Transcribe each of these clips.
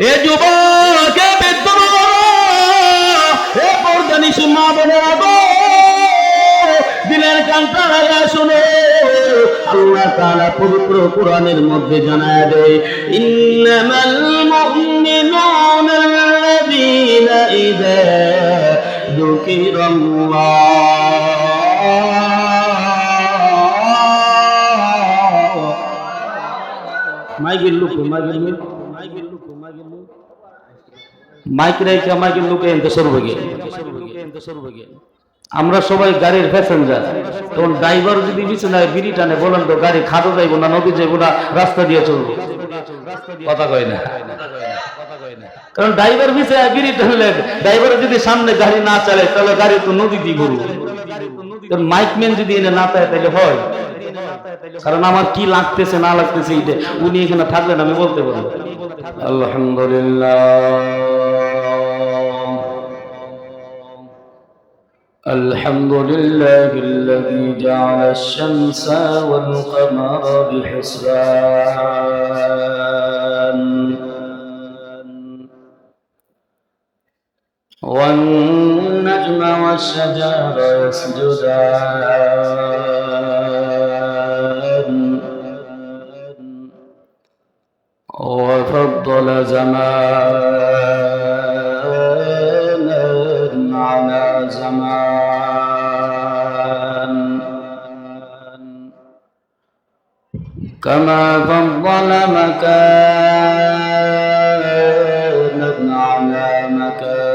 এ যুবক, এ বৃদ্ধ, এ পর্দানিশী মা বোনেরা গো, দিনের কানটা লাগা শুনে আল্লাহ তাআলা পবিত্র কোরআনের মধ্যে জানায় দেয়, ইন্নামাল মুমিনুনা আল্লাযীনা ইযা যুকিরাল্লাহ। মাইকের লোক মাইক রেখে মাইকের লোকে এনতে শুরু হয়ে গেল। আমরা সবাই গাড়ির প্যাসেঞ্জার, তখন ড্রাইভার যদি বিছানায় বিড়ি টানে, বলেন তো গাড়ি খাদো যাইবো না, নদী যাইবো না, রাস্তা দিয়ে চলবো? কথা কয় না। কারণ ড্রাইভার বিছানায় বিড়ি টানলে, ড্রাইভার যদি সামনে গাড়ি না চালে, তাহলে গাড়ি তো নদী দিয়ে ঘুরবো। মাইকম্যান যদি এনে না চায় তাহলে হয়? কারণ আমার কি লাগতেছে না লাগতেছে এটা উনি এখানে থাকলেন আমি বলতে পারবো। আলহামদুলিল্লাহ, الحمد لله الذي جعل الشمس والقمر بحسبان والنجم والشجر يسجدان وفضل زمانا على زمان كما فضل مكانا على مكان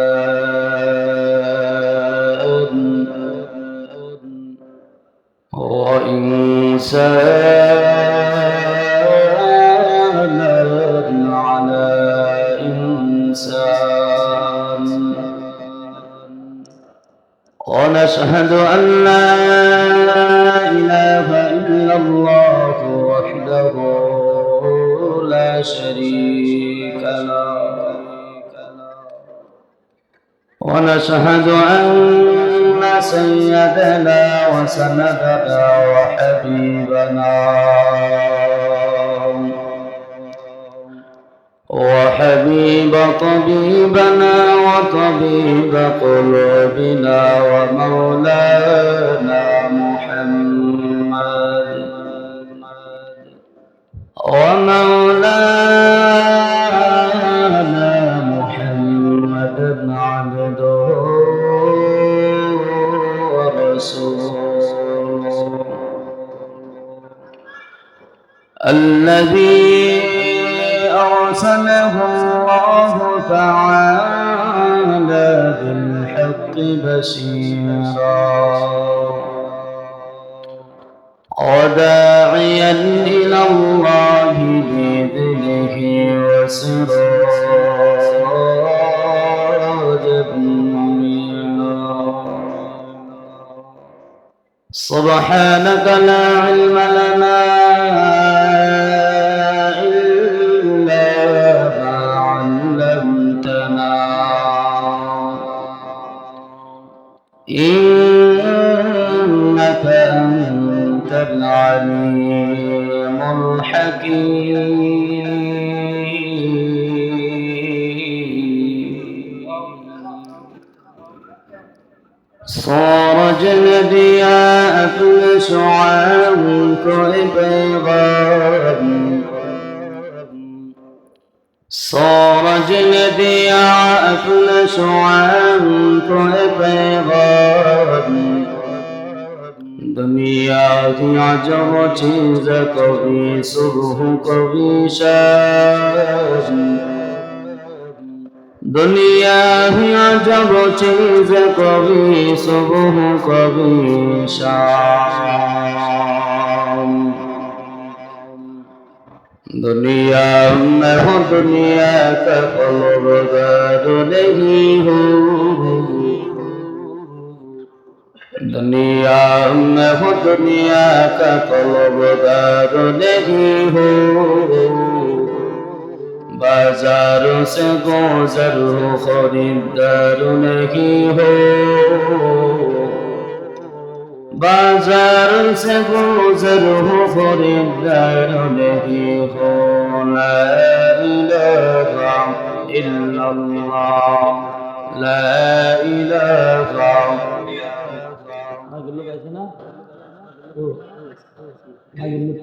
وإنسانا على إنسان ونشهد أن لا إله إلا الله وحده لا شريك له ونشهد أن سيدنا وسندنا وحبيبنا وحبيب طبيبنا وطبيب قلوبنا ومولانا محمد بن عبده ورسوله الذي أرسله الله تعالى بالحق بشيرا وداعيا إلى الله بإذنه وسراجا منيرا سبحانك لا علم لنا إنك أنت العليم الحكيم صار جلدياء كل شعاع كعبيضان صار جلدياء كل شعاع كعبيضان दुनिया की अजब चीज कभी सुबह कभी शाम दुनिया की अजब चीज कभी सुबह कभी शाम दुनिया में हो दुनिया का कलबगार नहीं हूँ दुनिया में हो दुनिया का तलबगार नहीं हो बाजारों से गुजर हो खरीदार नहीं हो बाजार से गुजर हो खरीदार नहीं हो ला इलाहा इल्लल्लाह ला इलाहा আগের লোক আছে না ও আগের লোক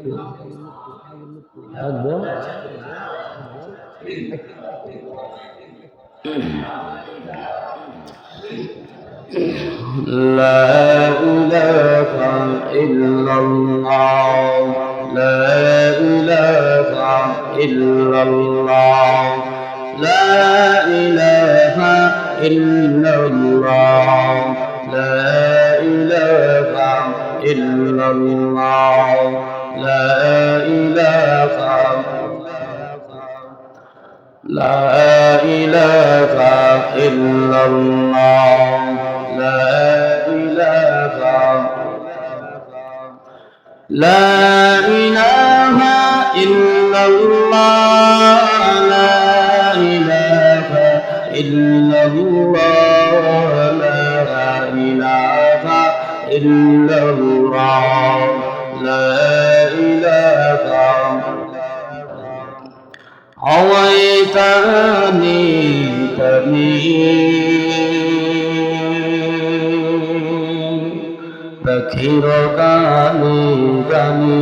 একদম لا إله إلا الله لا إله إلا الله لا إله إلا الله لا إله إلا الله لا إله لا إله إلا الله لا إله لا إله إلا الله لا إله إلا الله لا إله إلا الله لا إله عويتني পাখির গানে গানে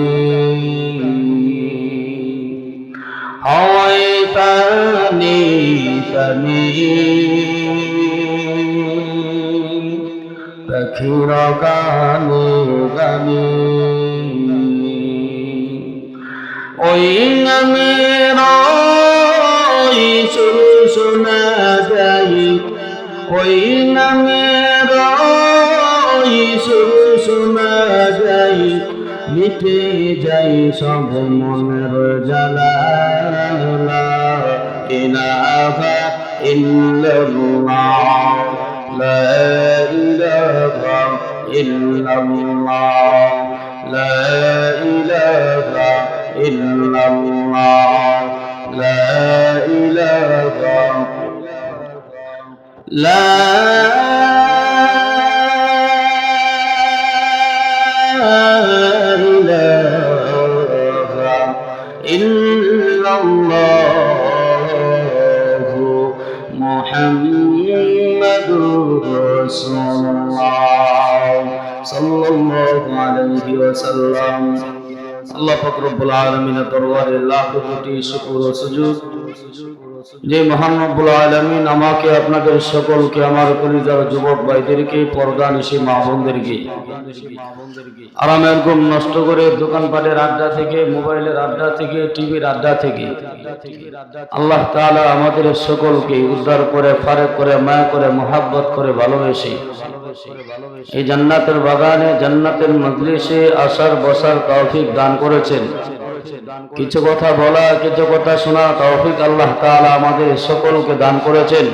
হয় তানি তানি পাখির গানে গানে ওই নামের সুর শোনা যায় ওই নামের সুর শোনা যায় মিটে যাই সব মনের জ্বালা লা ইলাহা ইল্লাল্লাহ লা ইলাহা ইল্লাল্লাহ লা ইলাহা ইল্লাল্লাহ লা ইলাহা লা মুহাম্মাদুর রাসূলুল্লাহ সাল্লাল্লাহু আলাইহি ওয়াসাল্লাম। আল্লাহ পাক রব্বুল আলামিনের দরবারে লাখ কোটি শুকর ও সুজুদ যে মহান রব্বুল আলামিন আমাকে আপনাদের সকলকে আমার কলিজার যুবক ভাইদেরকে পর্দানিশী মা বোনদেরকে আরামের ঘুম নষ্ট করে দোকানপাটের আড্ডা থেকে মোবাইলের আড্ডা থেকে টিভির আড্ডা থেকে আল্লাহ তাআলা আমাদের সকলকে উদ্ধার করে ফারেক করে মায়া করে মহাব্বত করে ভালোবেসে এই জান্নাতের বাগানে জান্নাতের মজলিসে আসার বসার তৌফিক দান করেছেন। কিছু কথা বলা কিছু কথা শোনা তৌফিক আল্লাহ তাআলা আমাদের সকলকে দান করেছেন।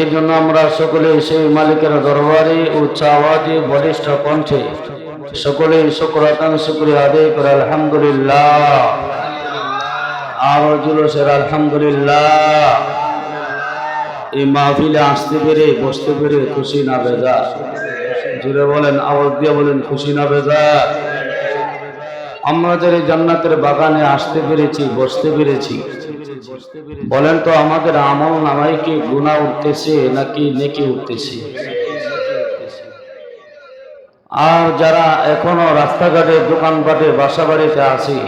এই জন্য আমরা সকলে সেই মালিকের দরবারে উচ্চ আওয়াজে বলিষ্ঠ কণ্ঠে সকলে শুকরাতান শুকরিয়া আদায় করে আলহামদুলিল্লাহ আরো জোরে আলহামদুলিল্লাহ। এই মাহফিলে আসতে পেরে বসতে পেরে খুশি না বেজার? জোরে বলেন, আওয়াজ দিয়ে বলেন খুশি না বেজার? আমরা যারা জান্নাতের বাগানে আসতে পেরেছি বসতে পেরেছি বলেন তো আমাদের আমল নামায় কি গুনাহ উঠতেছে নাকি নেকি উঠতেছে? আর যারা এখনো রাস্তাঘাটে দোকানপাটে বাসা বাড়িতে আছি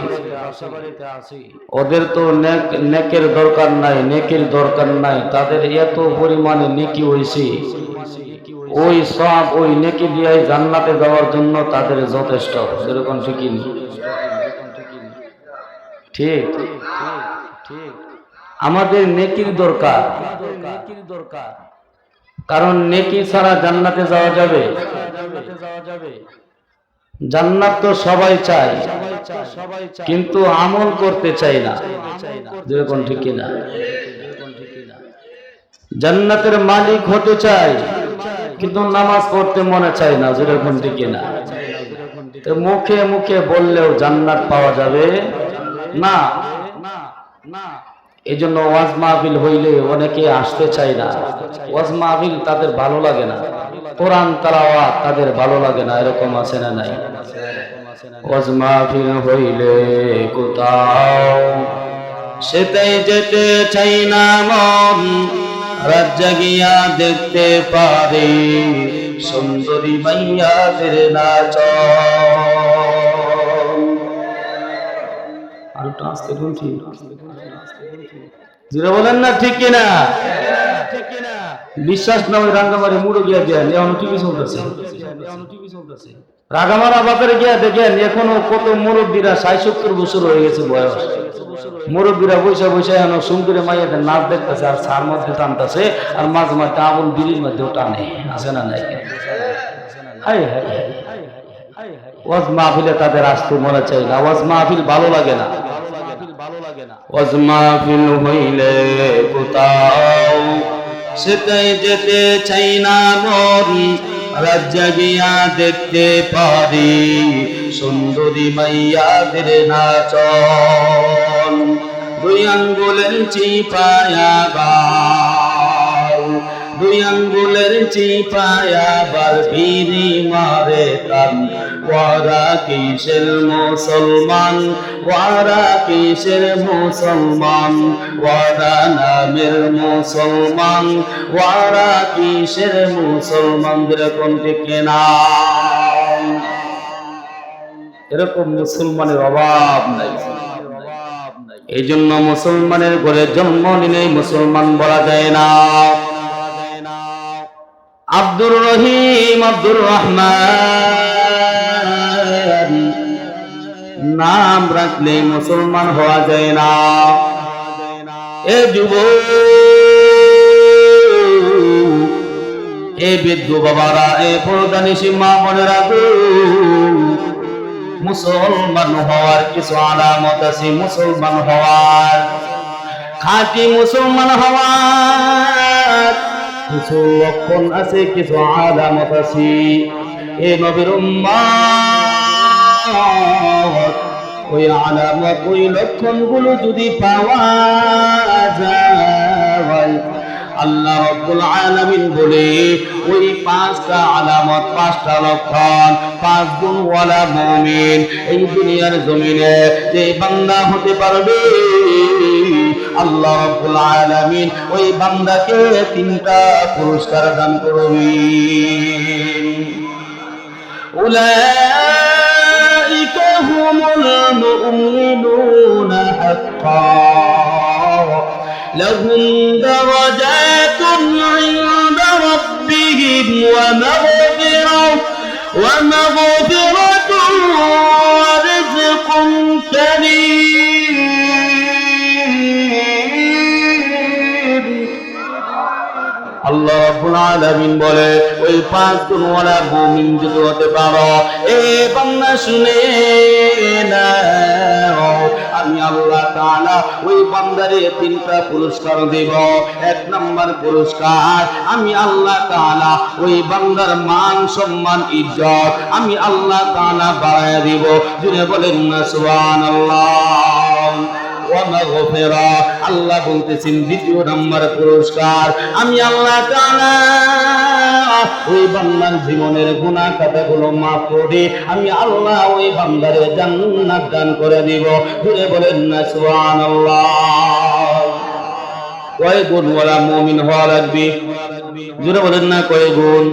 ওদের তো নেকের দরকার নাই, নেকির দরকার নাই। তাদের এত পরিমাণে নেকি হয়েছে ওই সব ওই নেকি দিয়ে জান্নাতে যাওয়ার জন্য তাদের যথেষ্ট। যেরকম ঠিকই ঠিক আমাদের নেকির দরকার, কারণ নেকি ছাড়া জান্নাতে যাওয়া যাবে? জান্নাত তো সবাই চায় কিন্তু আমল করতে চাই না। যেরকম ঠিক না, জান্নাতের মালিক হতে চাই কিন্তু নামাজ পড়তে মনে চায় না। যেরকম ঠিক না, মুখে মুখে বললেও জান্নাত পাওয়া যাবে না। এই জন্য ওয়াজ মাহফিল হইলে অনেকে আসতে চায় না, ওয়াজ মাহফিল তাদের ভালো লাগে না। কোরআন তেলাওয়াত তাদের ভালো লাগে না, এরকম আছে না নাই? ওয়াজ মাহফিল হইলে কোথাও সেটাই যেতে চাই না মন, রাত জাগিয়া দেখতে পারি সুন্দরী মাইয়াদের নাচ। আর একটু আস্তে বলছি, যেটা বলেন না ঠিক কিনা? বিশ্বাস না ওই রাঙ্গামারি মুড়ো গিয়া দেন, এখন টিভি চলতেছে। রাগামারা বাজারে গিয়া দেখেন এখনো কত মুরব্বীরা ৬০-৭০ বছর হয়ে গেছে বয়স, মুরব্বীরা বৈশা বৈশা এখন সুন্দরী মাইয়াদের নাচ দেখতেছে আর ছার মধ্যে টানতেছে, আর মাঝে মাঝে আবুল বিড়ির মধ্যেও টানে, আছে না নাই? ওয়াজ মাহফিলে তাদের আসতে মনে চাই না, ওয়াজ মাহফিল ভালো লাগে না। ওয়াজ মাহফিল হইলে কোথাও সেটাই যেতে চাই না মন, রাত জাগিয়া দেখতে পারি সুন্দরী মাইয়াদের নাচন। দুই আঙ্গুলের চিপায়াবার, দুই আঙ্গুলের চিপায়াবার বিড়ি মারে টান। ওয়ারা কিসের মুসলমান, ওয়ারা কিসের মুসলমান, ওয়ারা নামের মুসলমান, ওয়ারা কিসের মুসলমান, যেরকম ঠিক না? এরকম মুসলমানের অভাব নাই। এই জন্য মুসলমানের ঘরে জন্ম নিলেই মুসলমান বলা যায় না। আব্দুর রহিম, আব্দুর রহমান নাম রাখলে মুসলমান হওয়া যায় না। এ যুবক, এ বৃদ্ধ বাবারা, এ পর্দানিশী মা বোনেরা, মুসলমান হওয়ার কিছু আলামত আছে। মুসলমান হওয়ার, খাঁটি মুসলমান হওয়ার কিছু লক্ষণ আছে, কিছু আলামত আছে। এ নবীর উম্মত, ওই আলামত, ওই লক্ষণগুলো যদি পাওয়া যায়, আল্লাহ রাব্বুল আলামিন বলে ওই 5টা আলামত, 5টা লক্ষণ, 5 গুণওয়ালা মুমিন এই দুনিয়ার জমিনে যে বান্দা হতে পারবে, আল্লাহ রাব্বুল আলামিন ওই বান্দাকে 3টা পুরস্কার দান করবেন। উলাইকা হুমুল মুমিনুনা হাক্কান লাহুম দারাজাতুন ইনদা রাব্বিহিম ওয়া মাগফিরাতুন ওয়া রিজকুন কারীম। আল্লাহ রাব্বুল আলামিন বলে ওই 5 গুণওয়ালা মুমিন যদি হতে পারো, এ বান্দা শুনে নাও, আমি আল্লাহ তাআলা ওই বান্দারে 3টা পুরস্কার দেব। 1 নাম্বার পুরস্কার, আমি আল্লাহ তাআলা ওই বান্দার মান সম্মান ইজ্জত আমি আল্লাহ তাআলা বাড়ায়া দিব। জুড়ে বলেন না সুবহানাল্লাহ। ওয়া মাগফিরা, আল্লাহ বলতেছেন 2 নাম্বার পুরস্কার, আমি আল্লাহ তাআলা ওই বান্দার জীবনের গুনাহ খাতাগুলো মাফ করে আমি আল্লাহ ওই বান্দারে জান্নাত দান করে দিব। জুড়ে বলেন না সুবহানাল্লাহ। কয় গুণওয়ালা মুমিন হওয়া লাগবে? জুড়ে বলেন না কয় গুণ?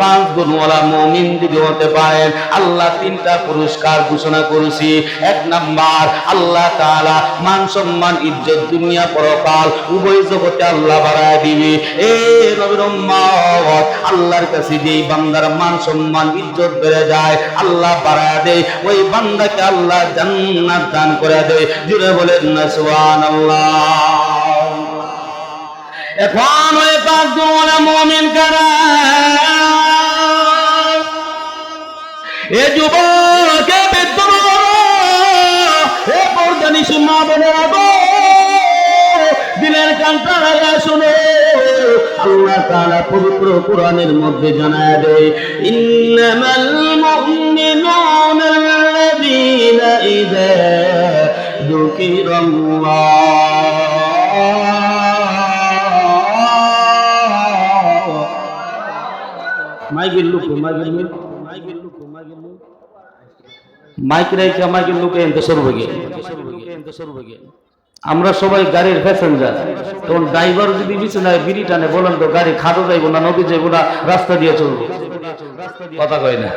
5 গুণওয়ালা মুমিন যদি হতে পারেন, আল্লাহ 3টা পুরস্কার ঘোষণা করেছি। 1 নাম্বার, আল্লাহ তাআলা মান সম্মান ইজ্জত দুনিয়া পরকাল উভয় জগতে আল্লাহ বাড়ায় দিবে। এ নবীর উম্মত, আল্লাহর কাছে যেই বান্দার মান সম্মান ইজ্জত বেড়ে যায়, আল্লাহ বাড়ায় দেয়, ওই বান্দাকে আল্লাহ জান্নাত দান করে দেয়। জুড়ে বলেন না সুবহানাল্লাহ। এখন ওই 5 গুণওয়ালা মুমিন কারা? এ যুবক, এ বৃদ্ধ, এ পর্দানিশী মা বোনেরা গো, দিলের কানটা লাগা শুনো। আল্লাহ তাআলা পবিত্র কোরআনের মধ্যে জানায় দেয়, ইন্নামাল মুমিনুনা আল্লাযীনা ইযা যুকিরাল্লাহ মাইকের লোক মাইক রেখে মাইকের লোকে এনতে সর্বগে আমরা সবাই গাড়ির প্যাসেঞ্জার, তখন ড্রাইভার যদি বিছানায় বিড়ি টানে বলেন তো গাড়ি খাদো যাইবো না, নদী যাইবো না, রাস্তা দিয়ে চলবো? কথা কয় না।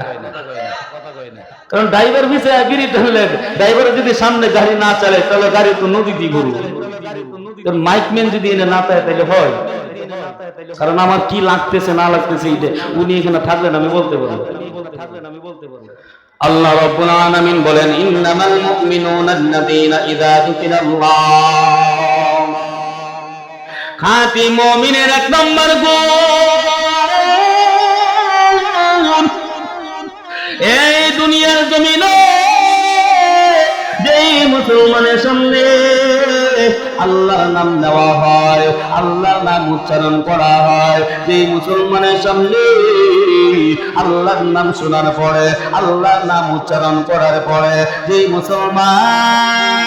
কারণ ড্রাইভার বিছানায় বিড়ি টানলে, ড্রাইভার যদি সামনে গাড়ি না চালে তাহলে গাড়ি তো নদী দিয়ে ঘুরবো। মাইকম্যান যদি এনে না পায় তাহলে হয়? কারণ আমার কি লাগতেছে না লাগতেছে এটা উনি এখানে থাকলেন আমি বলতে পারবো। আল্লাহ রাব্বুল আলামিন বলেন, ইন্নামাল মুমিনুনা আল্লাযীনা ইযা যুকিরাল্লাহ, খাঁটি মুমিনের এক নম্বর গুণ এই দুনিয়ার জমিনে যেই মুসলমানের সামনে আল্লাহর নাম নেওয়া হয়, আল্লাহর নাম উচ্চারণ করা হয়, যেই মুসলমানের সামনে আল্লাহর নাম শোনার পরে, আল্লাহর নাম উচ্চারণ করার পরে যেই মুসলমান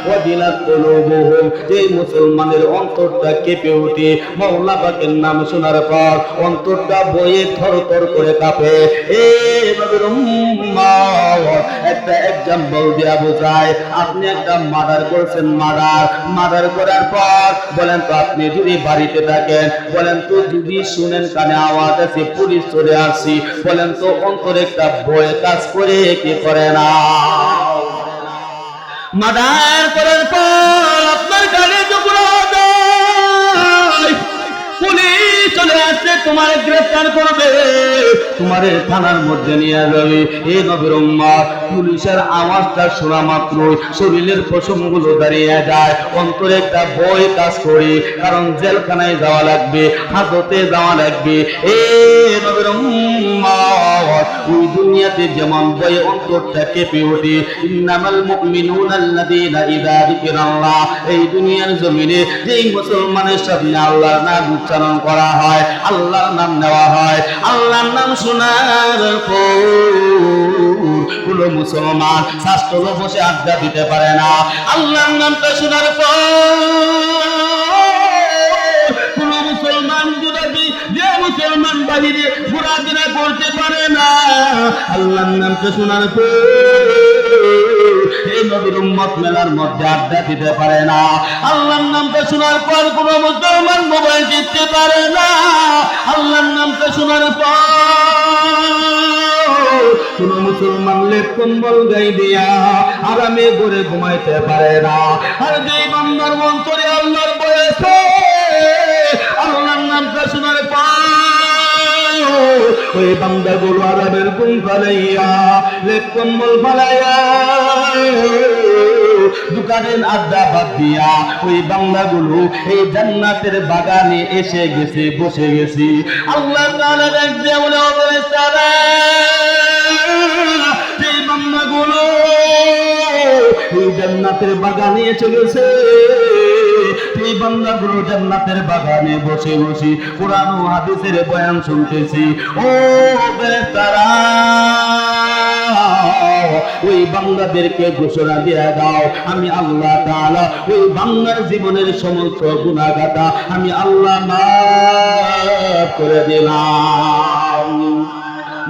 ওয়াজিলাত কুলুবুহুম, যেই মুসলমানের অন্তরটা কেঁপে ওঠে মাওলা পাকের নাম শোনার পর, অন্তরটা বয়ে থরথর করে কাঁপে। এই নবীর উম্মত একটা এক্সাম্পল দেয়া বোঝায়। আপনি একটা মার্ডার করছেন, মার্ডার করার পর বলেন তো আপনি যদি বাড়িতে থাকেন, বলেন তো যদি শুনেন কানে আওয়াজ আছে পুলিশ চলে আসছি, বলেন তো অন্তরে একটা ভয় কাজ করে কি করে না? মার্ডার করার পর আপনার কানে যখন পুলিশ চলে আসছে, তোমার গ্রেফতার করবে, তোমার থানার মধ্যে নিয়ে যাবে। এই নবীর উম্মত পুলিশের আওয়াজটা শোনা মাত্র শরীরের পশমগুলো দাঁড়িয়ে যায়, অন্তরে একটা ভয় কাজ করে, কারণ জেলখানায় যাওয়া লাগবে, হাজতে যাওয়া লাগবে। এই নবীর উম্মত ওই দুনিয়াতে যেমন ভয়ে অন্তরটা কেঁপে ওঠে, ইন্নামাল মুমিনুনা আল্লাযীনা ইযা যুকিরাল্লাহ, এই দুনিয়ার জমিনে যেই মুসলমানের সামনে আল্লাহর নাম উচ্চারণ করা হয়, আল্লাহর নাম নেওয়া হয়, আল্লাহর নাম শোনার পর কোন মুসলমান শাস্ত্র বসে আড্ডা দিতে পারে না। আল্লাহর নামটা শোনার পর কোন মুসলমান যে মুসলমান বাহিরে ঘোরাফেরা করতে পারে না। আল্লাহর নামটা শোনার পর এই নবীর উম্মত মেলার মধ্যে আড্ডা দিতে পারে না। আল্লাহর নামটা শোনার পর কোন মুসলমান মোবাইল টিপতে পারে না। আল্লাহর নামটা শোনার পর কোন মুসলমান লেপ কম্বল গায়ে দিয়া আরামে ঘরে ঘুমাইতে পারে না। আর যেই বান্দার অন্তরে আল্লাহর ভয় আছে, আল্লাহর নামটা শোনার পর ওই বান্দাগুলো আরামের ঘুম ফালাইয়া, লেপ কম্বল ফালাইয়া, দোকানের আড্ডা বাদ দিয়া ওই বান্দাগুলো এই জান্নাতের বাগানে এসে গেছে, বসে গেছে। আল্লাহ তাআলা দেখতে বলে, এই বান্দাগুলো এই জান্নাতের বাগানে এসে গেছে, এই বান্দাগুলো জান্নাতের বাগানে বসে বসে কোরআন ও হাদিসের বয়ান শুনতেছি। ও বেতারা, ওই বান্দাদেরকে ঘোষণা দিয়ে দাও, আমি আল্লাহ তাআলা ওই বান্দার জীবনের সমস্ত গুনাহগাতা আমি আল্লাহ মাফ করে দিলাম।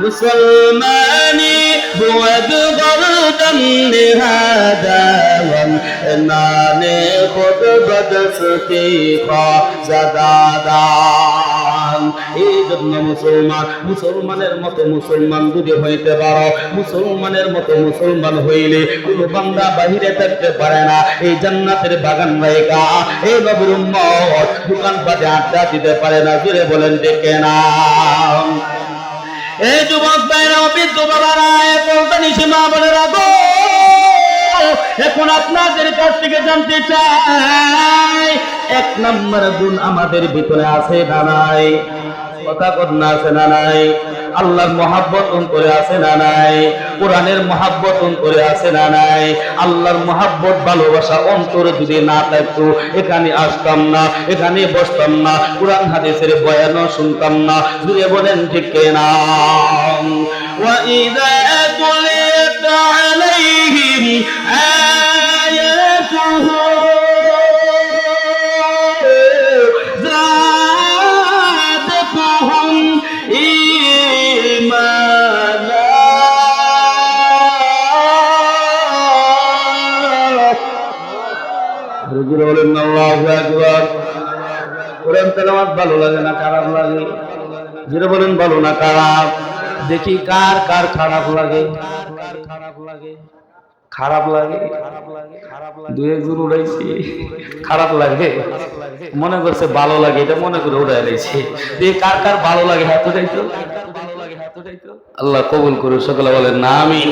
মুসলমানি বুয়াদ গরদন নিহাদাওয়ান নানে খুদ বদসতি খাজাদাদান। এই জন্য মুসলমানের মতো মুসলমান যদি হইতে পারো, মুসলমানের মতো মুসলমান হইলে কোন বান্দা বাহিরে থাকতে পারে না। এই জান্নাতের বাগান রাইকা এই নবীর উম্মত দোকানপাটে আড্ডা দিতে পারে না। জোরে বলেন দেখে না। এই যুবক ভাইরা, বৃদ্ধ বাবারা, পর্দানি সীমা বলে রাখো। এখন আপনাদের কাছ থেকে জানতে চাই, এক নম্বর গুণ আমাদের ভিতরে আছে না নাই? কথা কন্যা আছে না নাই? আল্লাহর মহাব্বত অন্তরে আছে না নাই? কোরআনের মহাব্বত অন্তরে আছে না নাই? আল্লাহর মহাব্বত ভালোবাসা অন্তরে যদি না থাকতো এখানে আসতাম না, এখানে বসতাম না, কোরআন হাদিসের বয়ানও শুনতাম না। যদি বলেন ঠিক না? وَإِذَا تُلِيَتْ عَلَيْهِمْ آيَاتُهُ زَادَتْهُمْ বলেন আল্লাহু আকবার। কোরআন তেলাওয়াত ভালো লাগে না খারাপ লাগে? জোরে বলেন ভালো না খারাপ? দেখি কার কার খারাপ লাগে। খারাপ লাগে? দুই একজন উড়াইছি খারাপ লাগে, মনে করছে ভালো লাগে, এটা মনে করে উড়াই লাইছে। কার কার ভালো লাগে হাত উঠাইতো। আল্লাহ কবুল করুন, সকলে বলেন না আমিন।